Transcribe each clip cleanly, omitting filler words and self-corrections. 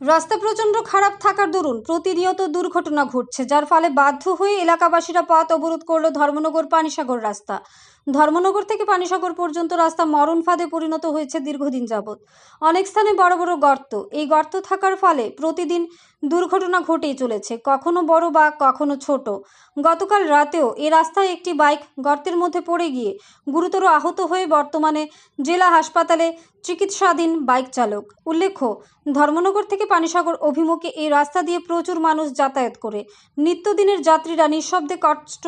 রাস্তা প্রচণ্ড খারাপ থাকার দরুন প্রতিনিয়ত দুর্ঘটনা ঘটছে, যার ফলে বাধ্য হয়ে এলাকাবাসীরা পথ অবরোধ করল ধর্মনগর পানিসাগর রাস্তা। ধর্মনগর থেকে পানিসাগর পর্যন্ত রাস্তা মরণ ফাঁদে পরিণত হয়েছে দীর্ঘদিন যাবৎ। অনেক স্থানে বড় বড় গর্ত, এই গর্ত থাকার ফলে প্রতিদিন দুর্ঘটনা ঘটেই চলেছে, কখনো বড় বা কখনো ছোট। গতকাল রাতেও এ রাস্তায় একটি বাইক গর্তের মধ্যে পড়ে গিয়ে গুরুতর আহত হয়ে বর্তমানে জেলা হাসপাতালে চিকিৎসাধীন বাইক চালক। উল্লেখ্য, ধর্মনগর থেকে পানিসাগর অভিমুখে এই রাস্তা দিয়ে প্রচুর মানুষ যাতায়াত করে। নিত্যদিনের যাত্রীরা নিঃশব্দে কষ্ট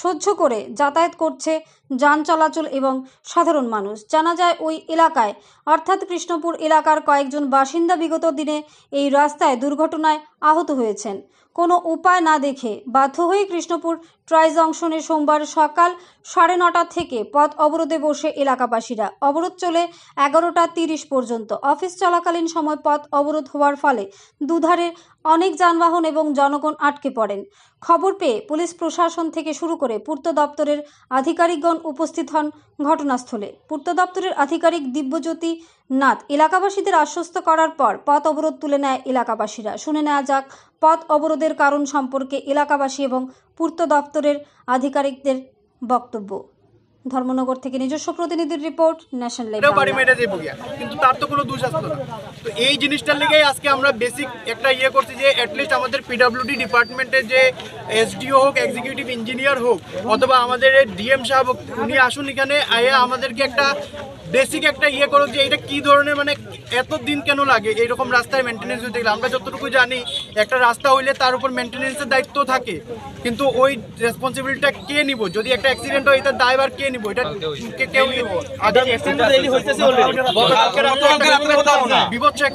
সহ্য করে যাতায়াত করছে যান চলাচল এবং সাধারণ মানুষ। জানা যায়, ওই এলাকায় অর্থাৎ কৃষ্ণপুর এলাকার কয়েকজন বাসিন্দা বিগত দিনে এই রাস্তায় দুর্ঘটনায় আহত হয়েছেন। কোনো উপায় না দেখে বাধ্য হয়ে কৃষ্ণপুর ট্রাই জংশনে সোমবার সকাল 9:30 থেকে পথ অবরোধে বসে এলাকাবাসীরা। অবরোধ চলে 11:30 পর্যন্ত। অফিস চলাকালীন সময় পথ অবরোধ হওয়ার ফলে দুধারে অনেক যানবাহন এবং জনগণ আটকে পড়েন। খবর পেয়ে পুলিশ প্রশাসন থেকে শুরু করে পূর্ত দপ্তরের আধিকারিকগণ উপস্থিত হন ঘটনাস্থলে। পূর্ত দপ্তরের আধিকারিক দিব্যজ্যোতি নাথ এলাকাবাসীদের আশ্বস্ত করার পর পথ অবরোধ তুলে নেয় এলাকাবাসীরা। শুনে নেওয়া যাক পথ অবরোধের কারণ সম্পর্কে এলাকাবাসী এবং পূর্ত দপ্তরের আধিকারিকদের বক্তব্য। ধর্মনগর থেকে নিজস্ব প্রতিনিধির রিপোর্ট, ন্যাশনাল লাইভ বাংলা। কিন্তু তার তো কোনো দোষ আসতো না। তো এই জিনিসটার লেগেই আজকে আমরা বেসিক একটা করছি যে অ্যাটলিস্ট আমাদের পিডব্লিউডি ডিপার্টমেন্টের যে এসডিও হোক, এক্সিকিউটিভ ইঞ্জিনিয়ার হোক, অথবা আমাদের ডিএম সাহেব হোক, উনি আসুন এখানে আয়া আমাদেরকে একটা বেসিক একটা করুক যে এটা কী ধরনের, মানে এত দিন কেন লাগে এইরকম রাস্তায় মেনটেন্যান্স হতে গেলে। আমরা যতটুকু জানি একটা রাস্তা হইলে তার উপর মেনটেন্যান্সের দায়িত্ব থাকে, কিন্তু ওই রেসপন্সিবিলিটিটা কে নিব? যদি একটা অ্যাক্সিডেন্ট হয় এটার দায়ভার কে নিব? এটা কেউ বিভৎস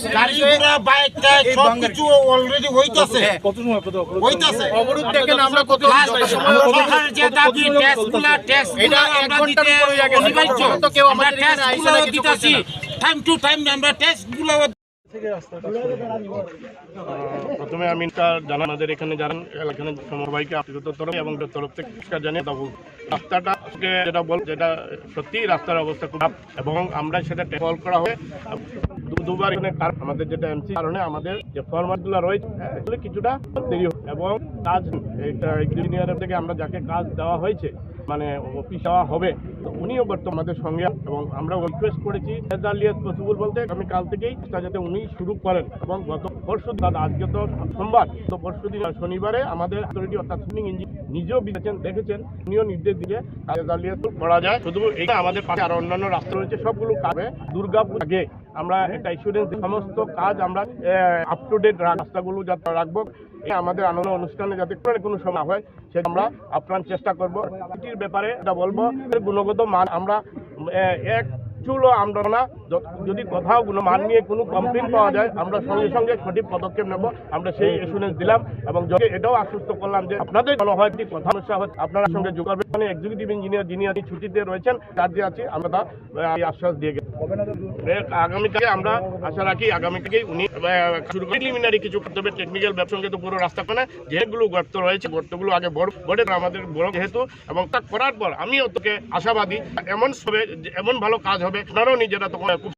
অবরোধ দেখেন আমরা কত এটা 1 ঘন্টার উপরে হয়ে গেছে, তো কেউ আমাদের টাইম টু টাইম আমরা টেস্টগুলো। প্রথমে আমি জানান আমাদের এখানে জানান এখানে সবাইকে আন্তরিক তরফ এবং তরফ থেকে জানিয়ে দেবো রাস্তাটা যেটা সত্যি রাস্তার অবস্থা খুব খারাপ এবং আমরা সেটা কল করা হয় দুবার এখানে আমাদের যেটা এমসি কারণে আমাদের যে ফরম্যাটগুলো রয়েছে কিছুটা দেরি এবং কাজ ইঞ্জিনিয়ারের থেকে আমরা যাকে কাজ দেওয়া হয়েছে মানে অফিস দেওয়া হবে, তো উনিও বর্তমানে আমাদের সঙ্গে এবং আমরা রিকোয়েস্ট করেছি অ্যাজ আর্লি অ্যাজ পসিবল বলতে আমি কাল থেকেই যাতে উনি শুরু করেন এবং গত পরশু আজকে তো সোমবার, তো পরশু দিন শনিবারে আমাদের অথরিটি অর্থাৎ নিজেও দেখেছেন উনিও নির্দেশ দিয়ে অ্যাজ আর্লি অ্যাজ করা যায়। শুধু এটা আমাদের পাশে আরো অন্যান্য রাস্তা রয়েছে, সবগুলো কাজে দুর্গাপুর আগে আমরা একটা ইস্যুরেন্স সমস্ত কাজ আমরা আপ টু ডেট রাস্তাগুলো যাতে রাখবো। আমাদের আনন্দ অনুষ্ঠানে যাতে কোনো সময় হয় সেটা আমরা আপ্রাণ চেষ্টা করবো। এটির ব্যাপারে এটা বলবো গুণগত মান আমরা এক চুলো আমরা না, যদি কোথাও কোনো মান নিয়ে কোনো কমপ্লেন পাওয়া যায় আমরা সঙ্গে সঙ্গে সঠিক পদক্ষেপ নেব। আমরা সেই এসুরেন্স দিলাম এবং এটাও আশ্বস্ত করলাম যে আপনাদের মনে হয় কি কথা সমস্যা হয় আপনারা সঙ্গে যোগাযোগ মানে এক্সিকিউটিভ ইঞ্জিনিয়ার যিনি ছুটিতে রয়েছেন কাজে আছি আমরা তা আশ্বাস দিয়ে গেছি। আগামীকালে আমরা আশা রাখি আগামী থেকেই উনি শুরু করে প্রিলিমিনারি কিছু করতে হবে। টেকনিক্যাল ব্যবসঙ্গে তো পুরো রাস্তা করে যেগুলো গর্ত রয়েছে গর্তগুলো আগে বড় আমাদের বড় যেহেতু এবং তা করার পর আমিও তোকে আশাবাদী এমন ভালো কাজ হবে আপনারাও নিজেরা তখন খুব